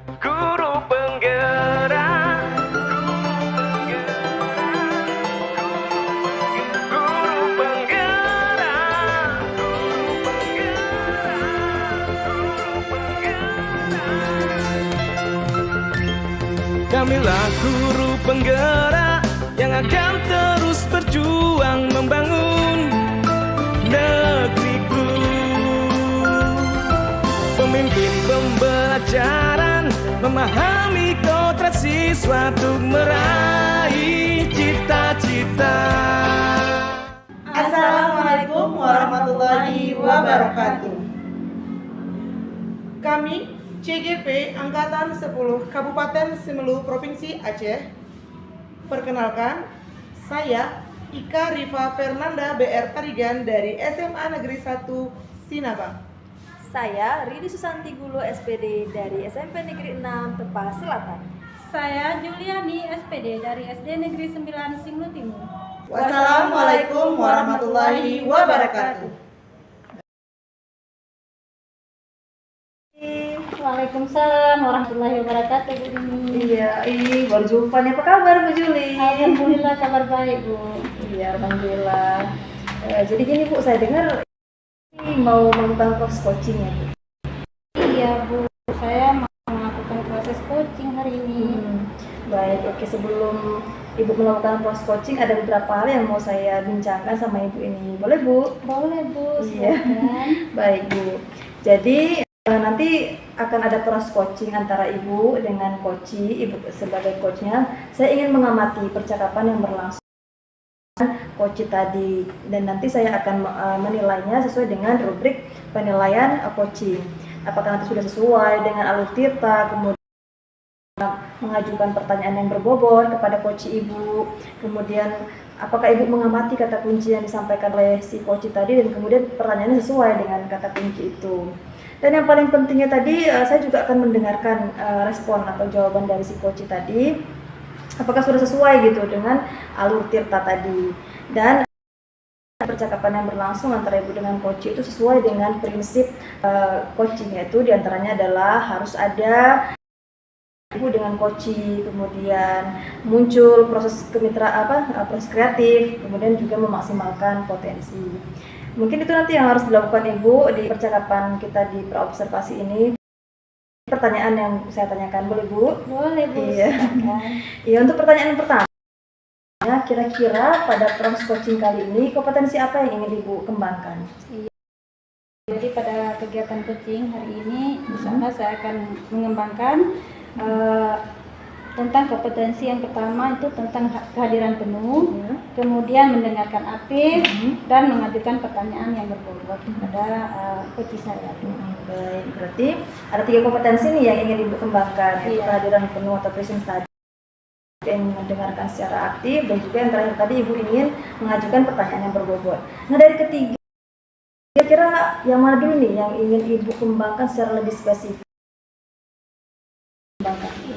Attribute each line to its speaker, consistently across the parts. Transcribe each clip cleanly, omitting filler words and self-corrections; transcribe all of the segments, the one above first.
Speaker 1: Guru penggerak, guru penggerak, guru penggerak. Kamilah guru penggerak yang akan terus berjuang membangun negeriku. Pemimpin pembelajaran memahami kodrat siswa untuk meraih cita-cita.
Speaker 2: Assalamualaikum warahmatullahi wabarakatuh. Kami CGP Angkatan 10 Kabupaten Simelu Provinsi Aceh. Perkenalkan, saya Ika Rifa Fernanda BR Tarigan dari SMA Negeri 1 Sinabang.
Speaker 3: Saya Rini Susanti Gulo SPD dari SMP Negeri 6 Tepas Selatan.
Speaker 4: Saya Juliani SPD dari SD Negeri 9 Simelu Timur.
Speaker 2: Wassalamualaikum warahmatullahi wabarakatuh.
Speaker 4: Waalaikumsalam warahmatullahi wabarakatuh, Bu Rini.
Speaker 3: Iya, baru jumpa nih. Apa kabar Bu Juli?
Speaker 4: Alhamdulillah kabar baik, Bu.
Speaker 3: Iya, alhamdulillah. Jadi gini Bu, saya dengar mau melakukan proses coaching ya Bu?
Speaker 4: Iya, Bu. Saya mau melakukan proses coaching hari ini.
Speaker 3: Baik, oke. Sebelum Ibu melakukan proses coaching, ada beberapa hal yang mau saya bincangkan sama Ibu ini. Boleh Bu?
Speaker 4: Boleh, Bu.
Speaker 3: Iya.
Speaker 4: Silakan.
Speaker 3: Baik Bu. Jadi nanti akan ada proses coaching antara Ibu dengan coachi. Ibu sebagai coachnya, saya ingin mengamati percakapan yang berlangsung coachi tadi, dan nanti saya akan menilainya sesuai dengan rubrik penilaian coaching. Apakah nanti sudah sesuai dengan alur tirta, kemudian mengajukan pertanyaan yang berbobot kepada coachi Ibu, kemudian apakah Ibu mengamati kata kunci yang disampaikan oleh si coachi tadi, dan kemudian pertanyaannya sesuai dengan kata kunci itu. Dan yang paling pentingnya tadi, saya juga akan mendengarkan respon atau jawaban dari si coachi tadi, apakah sudah sesuai gitu dengan alur tirta tadi. Dan percakapan yang berlangsung antara Ibu dengan coachi itu sesuai dengan prinsip coaching, yaitu diantaranya adalah harus ada Ibu dengan coachi, kemudian muncul proses proses kreatif, kemudian juga memaksimalkan potensi. Mungkin itu nanti yang harus dilakukan Ibu di percakapan kita di praobservasi ini. Pertanyaan yang saya tanyakan, boleh Bu?
Speaker 4: Boleh, Bu.
Speaker 3: Iya. Iya, untuk pertanyaan yang pertama, kira-kira pada proses coaching kali ini kompetensi apa yang ingin Ibu kembangkan?
Speaker 4: Iya. Jadi pada kegiatan coaching hari ini, di sana saya akan mengembangkan tentang kompetensi yang pertama itu tentang kehadiran penuh, kemudian mendengarkan aktif, dan mengajukan pertanyaan yang berbobot kepada coach saya.
Speaker 3: Baik, berarti ada 3 kompetensi nih yang ingin Ibu kembangkan, yaitu kehadiran penuh atau presence tadi, yang mendengarkan secara aktif, dan juga yang terakhir tadi Ibu ingin mengajukan pertanyaan yang berbobot. Nah, dari ketiga, kira-kira yang mana dulu nih yang ingin Ibu kembangkan secara lebih spesifik?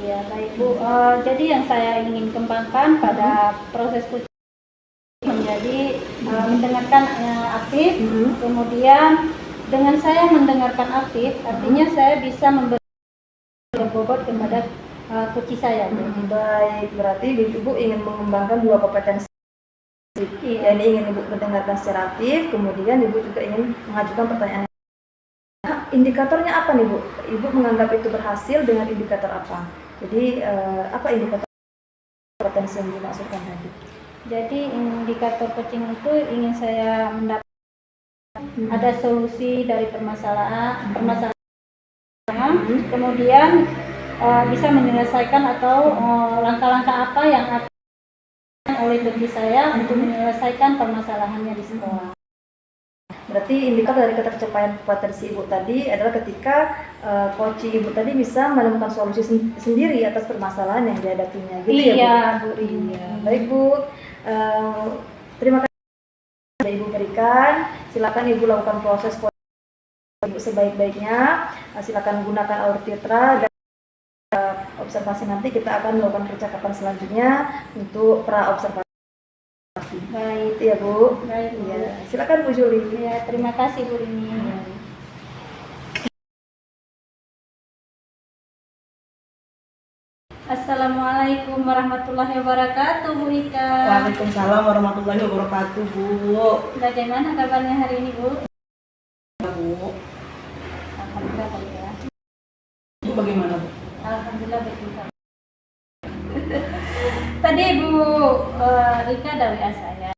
Speaker 4: Iya, baik Bu. Jadi yang saya ingin kembangkan pada proses coaching menjadi mendengarkan aktif, kemudian dengan saya mendengarkan aktif, artinya saya bisa memberi berbobot kepada coach saya.
Speaker 3: Baik, berarti Ibu ingin mengembangkan 2 kompetensi. Yang ingin Ibu mendengarkan secara aktif, kemudian Ibu juga ingin mengajukan pertanyaan. Nah, indikatornya apa nih Bu? Ibu menganggap itu berhasil dengan indikator apa? Jadi apa indikator kompetensi yang dimaksudkan tadi?
Speaker 4: Jadi indikator coaching itu ingin saya mendapat ada solusi dari permasalahan, kemudian bisa menyelesaikan atau langkah-langkah apa yang akan oleh coach saya untuk menyelesaikan permasalahannya di sekolah.
Speaker 3: Berarti indikator dari ketercapaian kompetensi Ibu tadi adalah ketika coach Ibu tadi bisa menemukan solusi sendiri atas permasalahan yang dihadapinya, gitu ya Bu?
Speaker 4: Iya, Bu.
Speaker 3: Iya. Baik Bu, terima kasih yang Ibu berikan. Silakan Ibu lakukan proses Ibu sebaik-baiknya. Silakan gunakan alur tirta, dan observasi nanti kita akan melakukan percakapan selanjutnya untuk pra-observasi.
Speaker 4: Baik
Speaker 3: ya Bu.
Speaker 4: Baik, Bu.
Speaker 3: Ya, silakan Bu Juli.
Speaker 4: Ya, terima kasih Bu Rini. Assalamualaikum warahmatullahi wabarakatuh, Bu Ika.
Speaker 2: Waalaikumsalam warahmatullahi wabarakatuh, Bu.
Speaker 4: Bagaimana kabarnya hari ini, Bu?
Speaker 2: Bu,
Speaker 4: Alhamdulillah baik ya.
Speaker 2: Bu bagaimana, Bu?
Speaker 4: Alhamdulillah baik juga. Tadi Bu Rika dari WA saya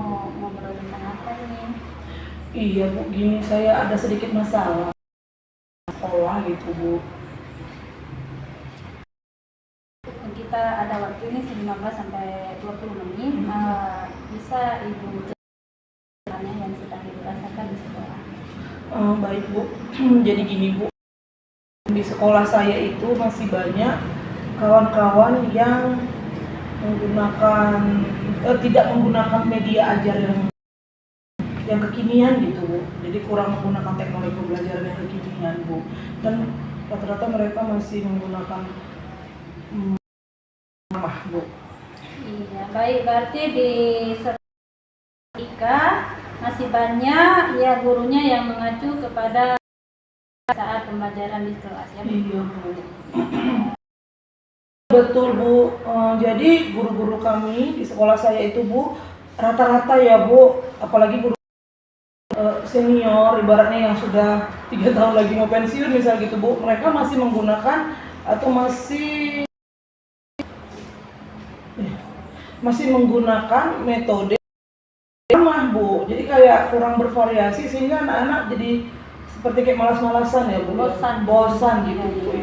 Speaker 4: mau ngobrol tentang apa ini?
Speaker 2: Iya, Bu, gini saya ada sedikit masalah sekolah gitu, Bu.
Speaker 4: Kita ada waktu ini 15 sampai 20 menit. Bisa Ibu ceritakan yang sedang Ibu rasakan di sekolah?
Speaker 2: Baik, Bu. Jadi gini, Bu. Di sekolah saya itu masih banyak kawan-kawan yang tidak menggunakan media ajar yang kekinian gitu, Bu. Jadi kurang menggunakan teknologi pembelajaran yang kekinian, Bu. Dan rata-rata mereka masih menggunakan Bu.
Speaker 4: Iya, baik. Berarti di Ika masih banyak ya gurunya yang mengacu kepada saat pembelajaran di kelas ya, Bu?
Speaker 2: Iya, Bu. Betul, Bu. Jadi guru-guru kami di sekolah saya itu, Bu, rata-rata ya, Bu, apalagi guru senior, ibaratnya yang sudah 3 tahun lagi mau pensiun misal gitu, Bu, mereka masih menggunakan atau masih menggunakan metode ramah, Bu. Jadi kayak kurang bervariasi sehingga anak-anak jadi seperti kayak malas-malasan ya, Bu. Bosan gitu, Bu.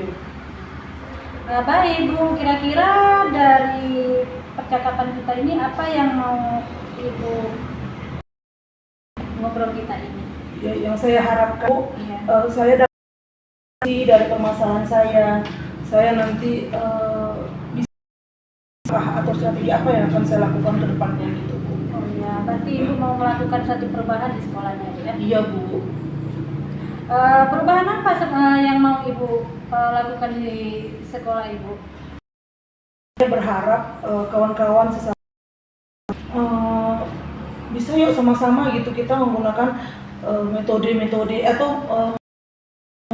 Speaker 4: Baik, Bu. Kira-kira dari percakapan kita ini apa yang mau Ibu ngobrol kita ini?
Speaker 2: Ya, yang saya harapkan, Bu,
Speaker 4: Iya.
Speaker 2: saya dari permasalahan saya nanti bisa atau strategi apa yang akan saya lakukan ke depannya gitu, Bu.
Speaker 4: Oh ya, berarti Ibu mau melakukan satu perubahan di sekolahnya ya?
Speaker 2: Iya, Bu.
Speaker 4: Perubahan apa yang mau Ibu lakukan di sekolah Ibu?
Speaker 2: Saya berharap kawan-kawan bisa yuk sama-sama gitu kita menggunakan metode-metode atau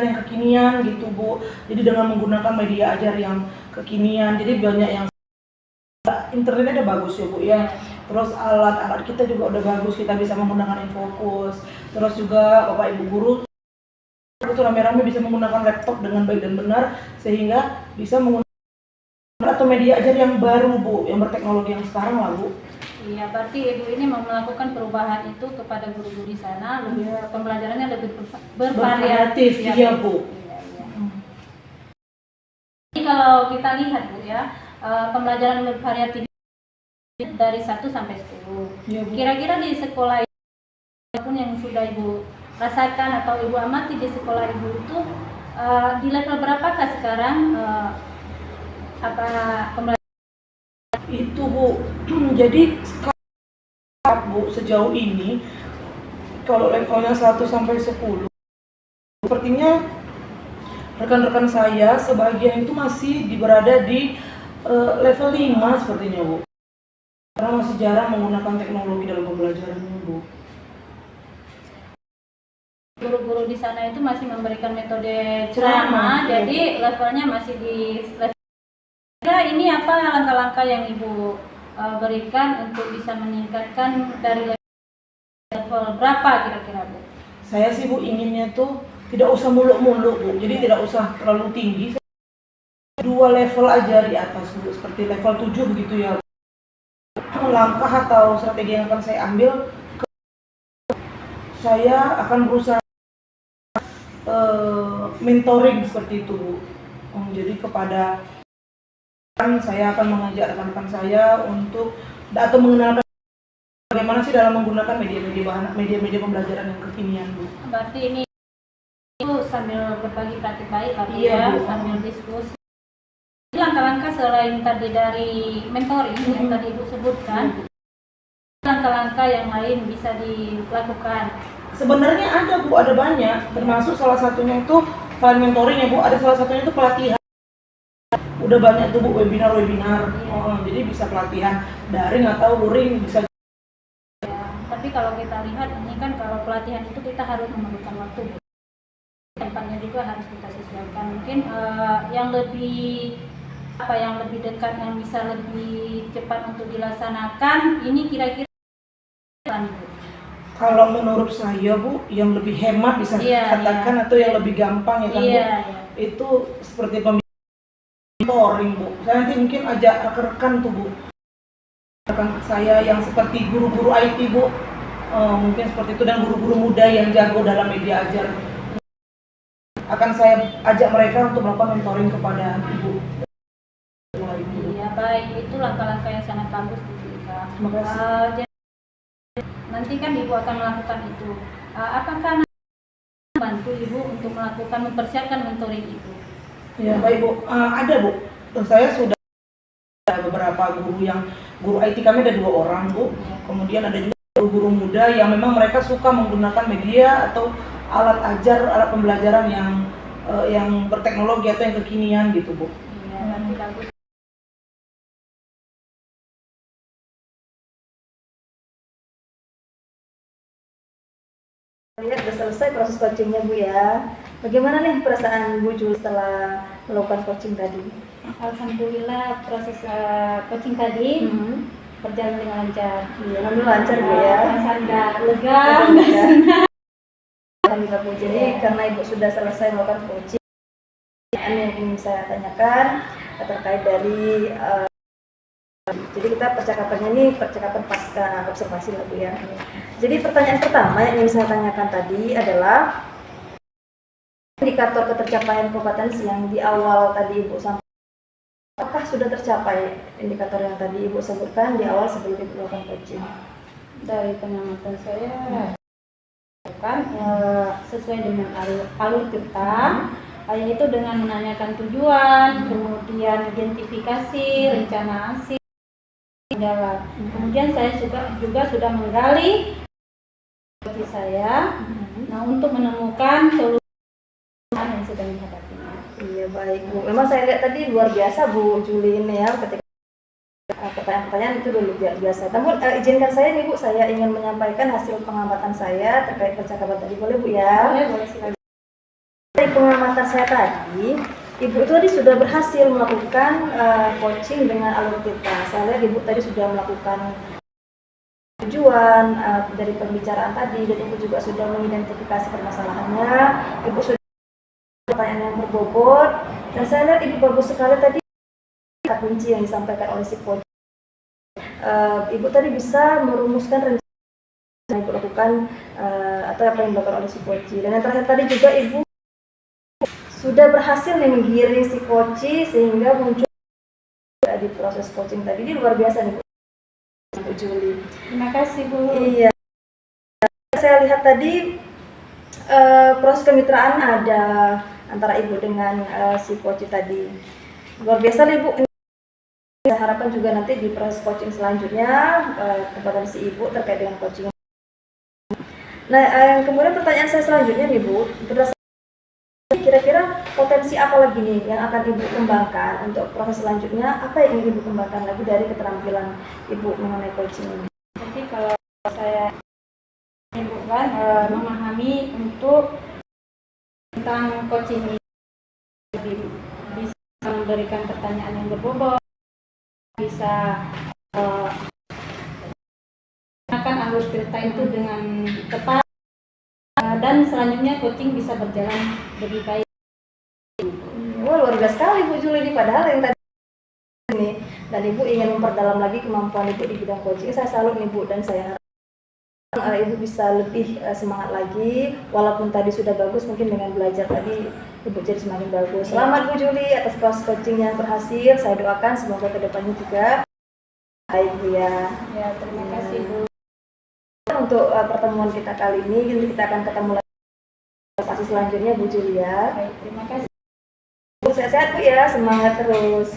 Speaker 2: yang kekinian gitu, Bu. Jadi dengan menggunakan media ajar yang kekinian, jadi banyak yang internetnya udah bagus ya, Bu ya. Terus alat-alat kita juga udah bagus, kita bisa menggunakan Infocus. Terus juga Bapak Ibu guru itu rame-rame bisa menggunakan laptop dengan baik dan benar sehingga bisa menggunakan atau media ajar yang baru, Bu, yang berteknologi yang sekarang lah, Bu.
Speaker 4: Iya, berarti Ibu ini mau melakukan perubahan itu kepada guru-guru di sana, lebih pembelajarannya lebih bervariatif ya,
Speaker 2: iya, Bu.
Speaker 4: Iya, iya. Jadi kalau kita lihat, Bu ya, pembelajaran bervariatif dari 1 sampai 10.
Speaker 2: Iya, Bu.
Speaker 4: Kira-kira di sekolah pun yang sudah Ibu rasakan atau Ibu amati di sekolah Ibu itu di level berapakah sekarang apa pembelajaran
Speaker 2: Itu, Bu. Jadi sekarang, Bu, sejauh ini kalau levelnya 1 sampai 10 sepertinya rekan-rekan saya sebagian itu masih berada di level 5 sepertinya, Bu. Karena masih jarang menggunakan teknologi dalam pembelajarannya, Bu.
Speaker 4: guru-guru di sana itu masih memberikan metode
Speaker 2: Ceramah,
Speaker 4: ceramah,
Speaker 2: iya.
Speaker 4: jadi levelnya masih di level. Kira ini apa langkah-langkah yang Ibu berikan untuk bisa meningkatkan dari level berapa kira-kira, Bu?
Speaker 2: Saya sih, Bu, inginnya tuh tidak usah muluk-muluk, Bu. Jadi tidak usah terlalu tinggi. 2 level aja di atas, Bu. Seperti level 7 gitu ya. Langkah atau strategi yang akan saya ambil, saya akan berusaha mentoring seperti itu, Bu. Jadi kepada saya akan mengajak rekan-rekan saya untuk atau mengenalkan bagaimana sih dalam menggunakan media pembelajaran yang kekinian, Bu.
Speaker 4: Berarti ini Ibu sambil berbagi praktik baik, Pak,
Speaker 2: Iya,
Speaker 4: ya,
Speaker 2: Bu.
Speaker 4: sambil diskusi. Langkah-langkah selain tadi dari mentoring yang tadi Ibu sebutkan, langkah-langkah yang lain bisa dilakukan.
Speaker 2: Sebenarnya ada, Bu, ada banyak. Termasuk salah satunya itu selain mentoring ya, Bu, ada salah satunya itu pelatihan. Udah banyak tuh, Bu, webinar. Jadi bisa pelatihan daring atau luring bisa.
Speaker 4: Ya, tapi kalau kita lihat ini kan kalau pelatihan itu kita harus memerlukan waktu. Tempatnya juga harus kita sesuaikan. Mungkin yang lebih apa yang lebih dekat yang bisa lebih cepat untuk dilaksanakan, ini kira-kira Bu.
Speaker 2: Kalau menurut saya Bu, yang lebih hemat bisa katakan atau yang lebih gampang ya kan Bu, itu seperti mentoring Bu. Saya nanti mungkin ajak rekan-rekan tuh Bu, rekan saya yang seperti guru-guru IT Bu, mungkin seperti itu, dan guru-guru muda yang jago dalam media ajar. Akan saya ajak mereka untuk melakukan mentoring kepada Ibu.
Speaker 4: Iya baik, itu langkah-langkah yang sangat bagus Bu Ika.
Speaker 2: Terima kasih.
Speaker 4: Jadi nanti kan Ibu akan melakukan itu. Apakah bantu Ibu untuk melakukan mempersiapkan mentoring itu?
Speaker 2: Ya baik Bu, ada Bu. Saya sudah ada beberapa guru IT kami ada 2 orang Bu. Kemudian ada juga guru-guru muda yang memang mereka suka menggunakan media atau alat ajar, alat pembelajaran yang berteknologi atau yang kekinian gitu Bu.
Speaker 4: Iya, nanti bagus.
Speaker 3: Lihat sudah selesai proses coachingnya Bu ya. Bagaimana nih perasaan Bu Juli setelah melakukan coaching tadi?
Speaker 4: Alhamdulillah proses coaching tadi berjalan dengan lancar.
Speaker 3: Iya, alhamdulillah lancar Bu ya.
Speaker 4: Anda lega.
Speaker 3: Alhamdulillah Bu. Jadi karena Ibu sudah selesai melakukan coaching, yang ingin saya tanyakan terkait dari jadi kita percakapannya ini percakapan pasca observasi lah Bu ya. Jadi pertanyaan pertama yang ingin saya tanyakan tadi adalah indikator ketercapaian kompetensi yang di awal tadi Ibu sampaikan, apakah sudah tercapai indikator yang tadi Ibu sebutkan di awal sebelum Ibu melakukan coaching?
Speaker 4: Dari pengamatan saya kan sesuai dengan alur kita, yaitu dengan menanyakan tujuan, kemudian identifikasi, rencana aksi, kendala. Kemudian saya juga sudah menggali bagi saya, nah untuk menemukan solusi yang sedang dihadapinya.
Speaker 3: Iya baik Bu. Memang saya lihat tadi luar biasa Bu Juli ini ya, ketika pertanyaan-pertanyaan itu dulu biasa. Namun izinkan saya nih Bu, saya ingin menyampaikan hasil pengamatan saya terkait percakapan tadi, boleh Bu ya?
Speaker 4: Boleh silakan.
Speaker 3: Dari pengamatan saya tadi, Ibu itu tadi sudah berhasil melakukan coaching dengan alur kita. Saya lihat Ibu tadi sudah melakukan tujuan dari pembicaraan tadi, dan Ibu juga sudah mengidentifikasi permasalahannya. Ibu sudah pertanyaan yang berbobot, dan saya lihat Ibu bagus sekali tadi kata kunci yang disampaikan oleh si coach. Ibu tadi bisa merumuskan rencana yang Ibu lakukan atau apa yang dilakukan oleh si coach. Dan yang terakhir tadi juga Ibu sudah berhasil menggiring si coach sehingga muncul di proses coaching tadi. Ini luar biasa nih Bu Juli.
Speaker 4: Terima kasih Bu.
Speaker 3: Iya. Saya lihat tadi proses kemitraan ada antara Ibu dengan si coach tadi. Luar biasa nih Bu. Saya harapkan juga nanti di proses coaching selanjutnya kepada si Ibu terkait dengan coaching. Nah, kemudian pertanyaan saya selanjutnya nih Bu, berdasarkan kira-kira potensi apa lagi nih yang akan Ibu kembangkan untuk proses selanjutnya? Apa yang ingin Ibu kembangkan lagi dari keterampilan Ibu mengenai coaching ini?
Speaker 4: Jadi kalau saya Ibu kan memahami untuk tentang coaching ini, bisa memberikan pertanyaan yang berbobot, bisa menggunakan alur cerita itu dengan tepat, dan selanjutnya coaching bisa berjalan lebih baik.
Speaker 3: Wah, luar biasa sekali Bu Juli ini, padahal yang tadi ini dan Ibu ingin memperdalam lagi kemampuan Ibu di bidang coaching. Saya salut nih Bu, dan saya harap Ibu bisa lebih semangat lagi, walaupun tadi sudah bagus, mungkin dengan belajar tadi Ibu jadi semakin bagus. Selamat Bu Juli atas proses coaching yang berhasil. Saya doakan semoga kedepannya juga baik Bu ya.
Speaker 4: Ya, terima kasih Bu.
Speaker 3: Untuk pertemuan kita kali ini, kita akan ketemu lagi selanjutnya Bu Juli ya.
Speaker 4: Baik, terima kasih.
Speaker 3: Bu, sehat-sehat Bu ya, semangat terus.